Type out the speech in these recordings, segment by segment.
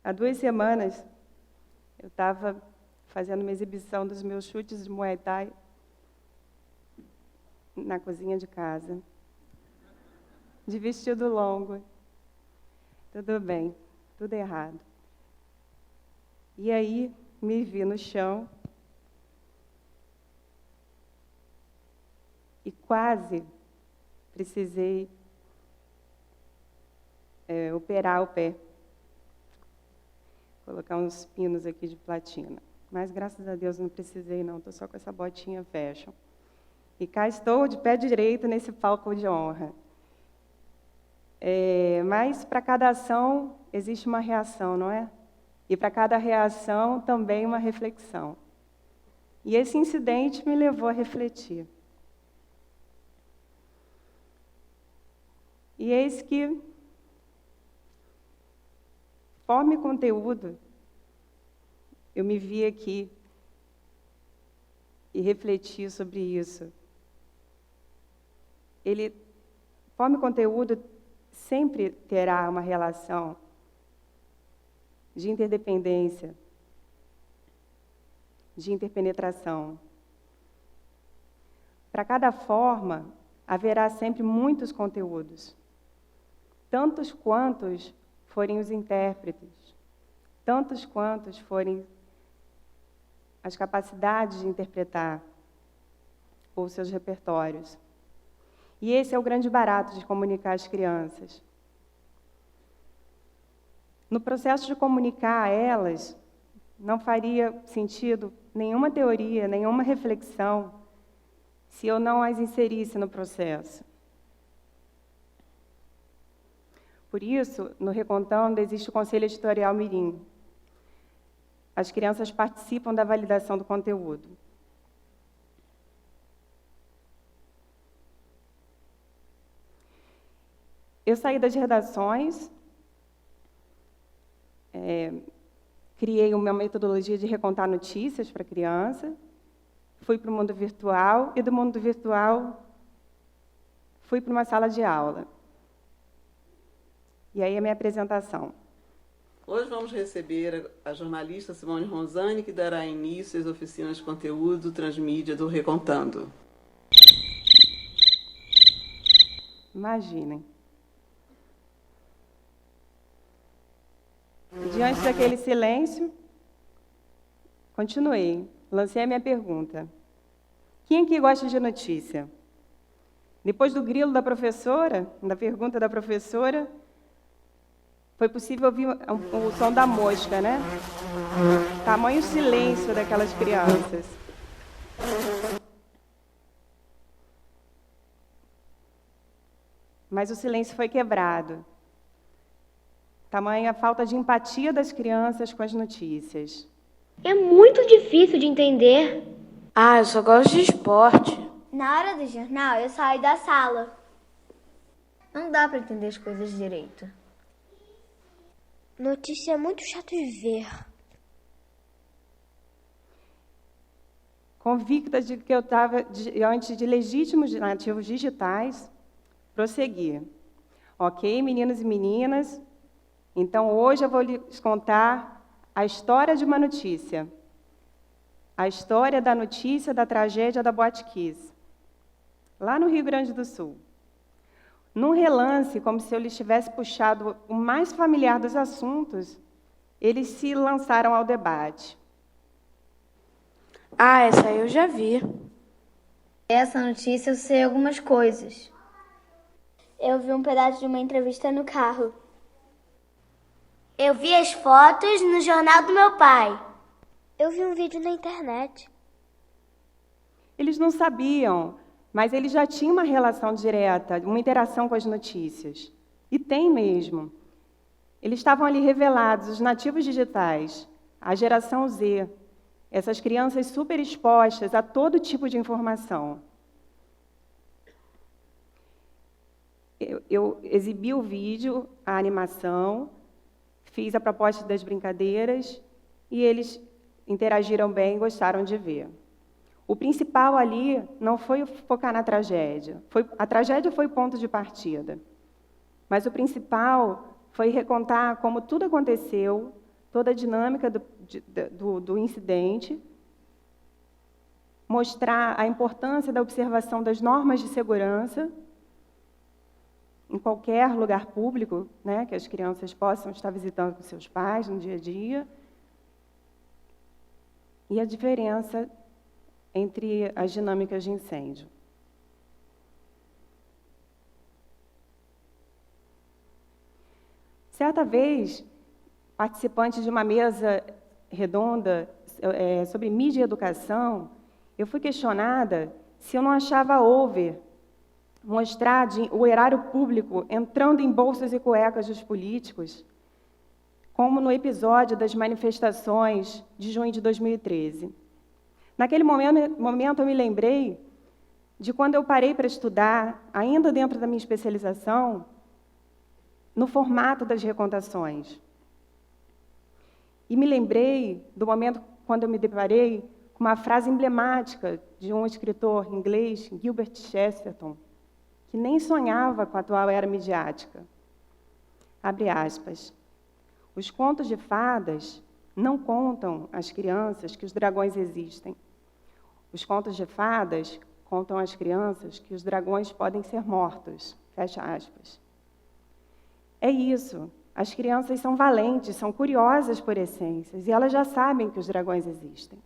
Há 2 semanas, eu estava fazendo uma exibição dos meus chutes de Muay Thai na cozinha de casa, de vestido longo. Tudo bem, tudo errado. E aí, me vi no chão e quase precisei operar o pé, colocar uns pinos aqui de platina. Mas, graças a Deus, não precisei, não. Estou só com essa botinha fashion. E cá estou, de pé direito, nesse palco de honra. Mas, para cada ação, existe uma reação, não é? E, para cada reação, também uma reflexão. E esse incidente me levou a refletir. E eis que, conforme conteúdo, eu me vi aqui e refleti sobre isso. Conforme conteúdo, sempre terá uma relação de interdependência, de interpenetração. Para cada forma, haverá sempre muitos conteúdos, tantos quantos forem os intérpretes, tantos quantos forem as capacidades de interpretar ou seus repertórios. E esse é o grande barato de comunicar às crianças. No processo de comunicar a elas, não faria sentido nenhuma teoria, nenhuma reflexão, se eu não as inserisse no processo. Por isso, no Recontando, existe o Conselho Editorial Mirim. As crianças participam da validação do conteúdo. Eu saí das redações, criei uma metodologia de recontar notícias para criança, fui para o mundo virtual e do mundo virtual fui para uma sala de aula. E aí a minha apresentação. Hoje vamos receber a jornalista Simone Ronzani, que dará início às oficinas de conteúdo transmídia do Recontando. Imaginem. Diante daquele silêncio, continuei. Lancei a minha pergunta. Quem aqui gosta de notícia? Depois do grilo da professora, da pergunta da professora, foi possível ouvir o som da mosca, né? Tamanho silêncio daquelas crianças. Mas o silêncio foi quebrado. Tamanha falta de empatia das crianças com as notícias. É muito difícil de entender. Eu só gosto de esporte. Na hora do jornal, eu saio da sala. Não dá para entender as coisas direito. Notícia é muito chato de ver. Convicta de que eu estava diante de legítimos nativos digitais, prossegui. Ok, meninos e meninas, então hoje eu vou lhes contar a história de uma notícia. A história da notícia da tragédia da Boate Kiss, lá no Rio Grande do Sul. Num relance, como se eu lhes tivesse puxado o mais familiar dos assuntos, eles se lançaram ao debate. Essa aí eu já vi. Essa notícia eu sei algumas coisas. Eu vi um pedaço de uma entrevista no carro. Eu vi as fotos no jornal do meu pai. Eu vi um vídeo na internet. Eles não sabiam, mas eles já tinham uma relação direta, uma interação com as notícias. E tem mesmo. Eles estavam ali revelados, os nativos digitais, a geração Z, essas crianças super expostas a todo tipo de informação. Eu exibi o vídeo, a animação, fiz a proposta das brincadeiras e eles interagiram bem e gostaram de ver. O principal ali não foi focar na tragédia. A tragédia foi o ponto de partida. Mas o principal foi recontar como tudo aconteceu, toda a dinâmica do incidente, mostrar a importância da observação das normas de segurança em qualquer lugar público, né, que as crianças possam estar visitando com seus pais no dia a dia, e a diferença entre as dinâmicas de incêndio. Certa vez, participante de uma mesa redonda sobre mídia e educação, eu fui questionada se eu não achava over mostrar o erário público entrando em bolsas e cuecas dos políticos, como no episódio das manifestações de junho de 2013. Naquele momento eu me lembrei de quando eu parei para estudar, ainda dentro da minha especialização, no formato das recontações. E me lembrei do momento quando eu me deparei com uma frase emblemática de um escritor inglês, Gilbert Chesterton, que nem sonhava com a atual era midiática. Abre aspas. Os contos de fadas não contam às crianças que os dragões existem. Os contos de fadas contam às crianças que os dragões podem ser mortos. Fecha aspas. É isso. As crianças são valentes, são curiosas por essências, e elas já sabem que os dragões existem.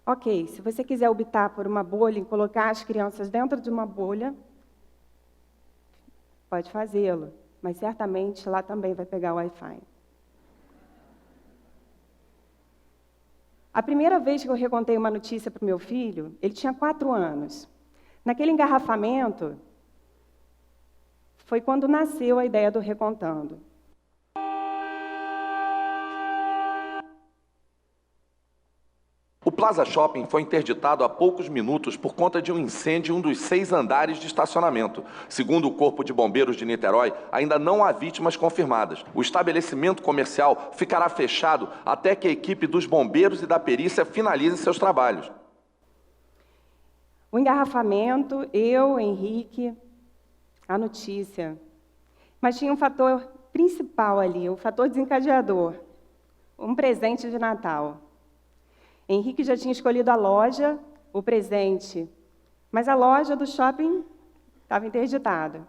Ok, se você quiser optar por uma bolha e colocar as crianças dentro de uma bolha, pode fazê-lo, mas certamente lá também vai pegar o Wi-Fi. A primeira vez que eu recontei uma notícia para o meu filho, ele tinha 4 anos. Naquele engarrafamento, foi quando nasceu a ideia do Recontando. O Plaza Shopping foi interditado há poucos minutos por conta de um incêndio em um dos 6 andares de estacionamento. Segundo o Corpo de Bombeiros de Niterói, ainda não há vítimas confirmadas. O estabelecimento comercial ficará fechado até que a equipe dos bombeiros e da perícia finalize seus trabalhos. O engarrafamento, eu, Henrique, a notícia. Mas tinha um fator principal ali, um fator desencadeador, um presente de Natal. Henrique já tinha escolhido a loja, o presente, mas a loja do shopping estava interditada.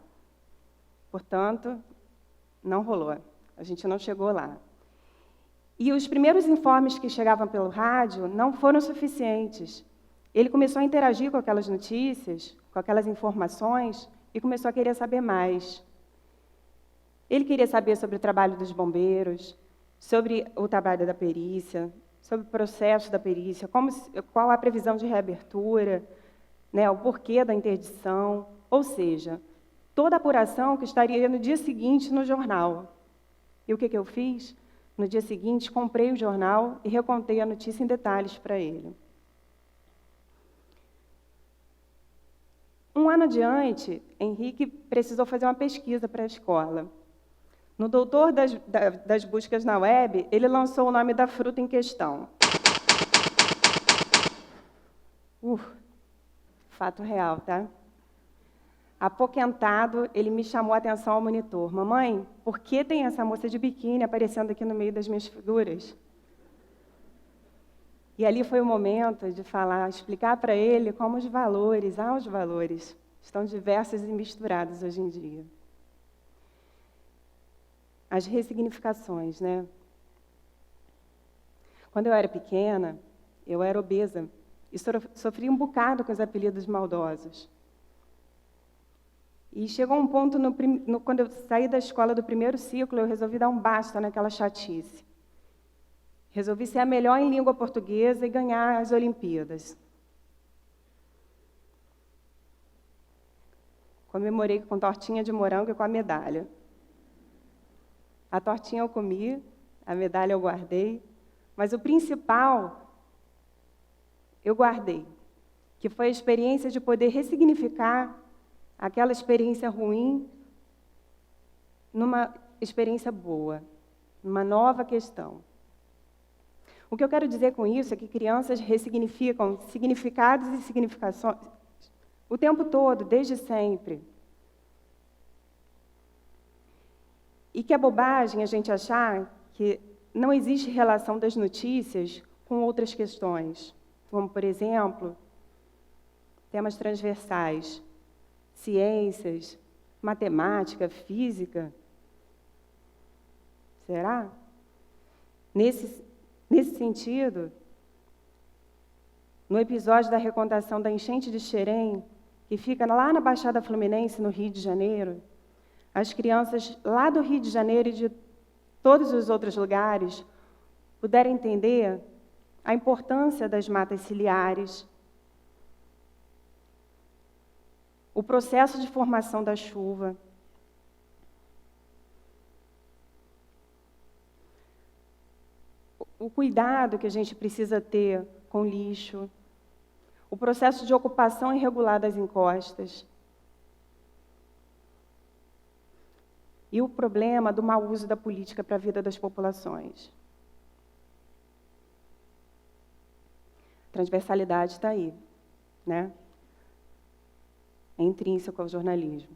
Portanto, não rolou. A gente não chegou lá. E os primeiros informes que chegavam pelo rádio não foram suficientes. Ele começou a interagir com aquelas notícias, com aquelas informações, e começou a querer saber mais. Ele queria saber sobre o trabalho dos bombeiros, sobre o trabalho da perícia, sobre o processo da perícia, qual a previsão de reabertura, né, o porquê da interdição, ou seja, toda a apuração que estaria no dia seguinte no jornal. E o que eu fiz? No dia seguinte, comprei o jornal e recontei a notícia em detalhes para ele. Um ano adiante, Henrique precisou fazer uma pesquisa para a escola. No doutor das buscas na web, ele lançou o nome da fruta em questão. Fato real, tá? Apoquentado, ele me chamou a atenção ao monitor. Mamãe, por que tem essa moça de biquíni aparecendo aqui no meio das minhas figuras? E ali foi o momento de explicar para ele como os valores estão diversos e misturados hoje em dia. As ressignificações, né? Quando eu era pequena, eu era obesa e sofria um bocado com os apelidos maldosos. E chegou um ponto, quando eu saí da escola do primeiro ciclo, eu resolvi dar um basta naquela chatice. Resolvi ser a melhor em língua portuguesa e ganhar as Olimpíadas. Comemorei com tortinha de morango e com a medalha. A tortinha eu comi, a medalha eu guardei, mas o principal eu guardei, que foi a experiência de poder ressignificar aquela experiência ruim numa experiência boa, numa nova questão. O que eu quero dizer com isso é que crianças ressignificam significados e significações o tempo todo, desde sempre. E que é bobagem a gente achar que não existe relação das notícias com outras questões, como, por exemplo, temas transversais, ciências, matemática, física. Será? Nesse sentido, no episódio da recontação da enchente de Xerém, que fica lá na Baixada Fluminense, no Rio de Janeiro, as crianças lá do Rio de Janeiro e de todos os outros lugares puderam entender a importância das matas ciliares, o processo de formação da chuva, o cuidado que a gente precisa ter com lixo, o processo de ocupação irregular das encostas e o problema do mau uso da política para a vida das populações. Transversalidade está aí, né? É intrínseco ao jornalismo.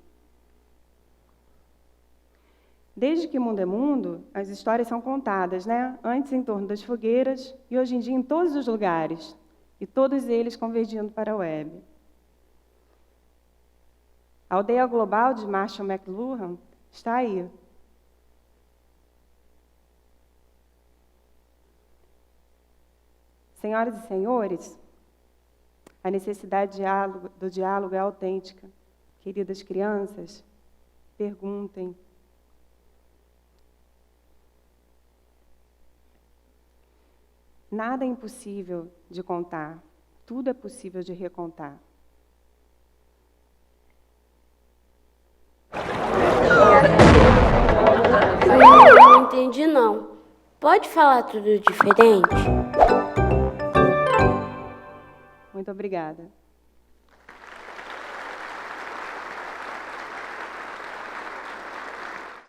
Desde que mundo é mundo, as histórias são contadas, né? Antes em torno das fogueiras e hoje em dia em todos os lugares, e todos eles convergindo para a web. A Aldeia Global de Marshall McLuhan está aí. Senhoras e senhores, a necessidade do diálogo é autêntica. Queridas crianças, perguntem. Nada é impossível de contar, tudo é possível de recontar. Não entendi, não. Pode falar tudo diferente? Muito obrigada.